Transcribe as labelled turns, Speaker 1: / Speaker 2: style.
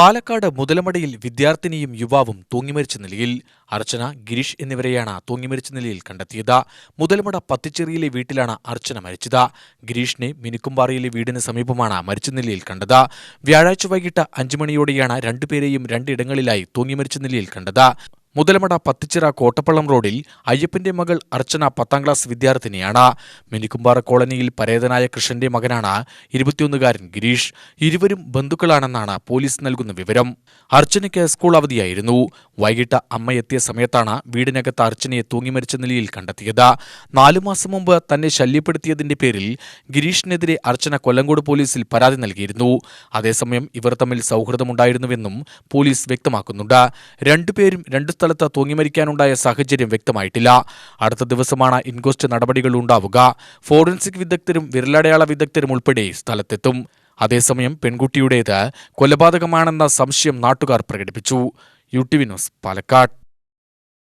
Speaker 1: പാലക്കാട് മുതലമടയിൽ വിദ്യാർത്ഥിനിയും യുവാവും തൂങ്ങിമരിച്ച നിലയിൽ. അർച്ചന, ഗിരീഷ് എന്നിവരെയാണ് തൂങ്ങിമരിച്ച നിലയിൽ കണ്ടെത്തിയത്. മുതലമട പത്തിച്ചേരിയിലെ വീട്ടിലാണ് അർച്ചന മരിച്ചത്. ഗിരീഷിനെ മിനുക്കുംപാറയിലെ വീടിന് സമീപമാണ് മരിച്ച നിലയിൽ കണ്ടത്. വ്യാഴാഴ്ച വൈകിട്ട് 5 മണിയോടെയാണ് രണ്ടുപേരെയും രണ്ടിടങ്ങളിലായി തൂങ്ങിമരിച്ച നിലയിൽ കണ്ടത്. മുതലമട പത്തിച്ചിറ കോട്ടപ്പള്ളം റോഡിൽ അയ്യപ്പന്റെ മകൾ അർച്ചന 10ാം ക്ലാസ് വിദ്യാർത്ഥിനിയാണ്. മിനിക്കുംപാറ കോളനിയിൽ പരേതനായ കൃഷ്ണന്റെ മകനാണ് 21-കാരൻ ഗിരീഷ്. ഇരുവരും ബന്ധുക്കളാണെന്നാണ് പോലീസ് നൽകുന്ന വിവരം. അർച്ചനയ്ക്ക് സ്കൂൾ അവധിയായിരുന്നു. വൈകിട്ട് അമ്മ എത്തിയ സമയത്താണ് വീടിനകത്ത് അർച്ചനയെ തൂങ്ങിമരിച്ച നിലയിൽ കണ്ടെത്തിയത്. 4 മാസം മുമ്പ് തന്നെ ശല്യപ്പെടുത്തിയതിന്റെ പേരിൽ ഗിരീഷിനെതിരെ അർച്ചന കൊല്ലങ്കോട് പോലീസിൽ പരാതി നൽകിയിരുന്നു. അതേസമയം ഇവർ തമ്മിൽ സൗഹൃദമുണ്ടായിരുന്നുവെന്നും പോലീസ് വ്യക്തമാക്കുന്നുണ്ട്. രണ്ടുപേരും രണ്ട് സ്ഥലത്ത് തൂങ്ങിമരിക്കാനുണ്ടായ സാഹചര്യം വ്യക്തമായിട്ടില്ല. അടുത്ത ദിവസമാണ് ഇൻക്വസ്റ്റ് നടപടികൾ ഉണ്ടാവുക. ഫോറൻസിക് വിദഗ്ധരും വിരലടയാള വിദഗ്ധരും ഉൾപ്പെടെ സ്ഥലത്തെത്തും. അതേസമയം പെൺകുട്ടിയുടേത് കൊലപാതകമാണെന്ന സംശയം നാട്ടുകാർ പ്രകടിപ്പിച്ചു. UTV news, Palakkad.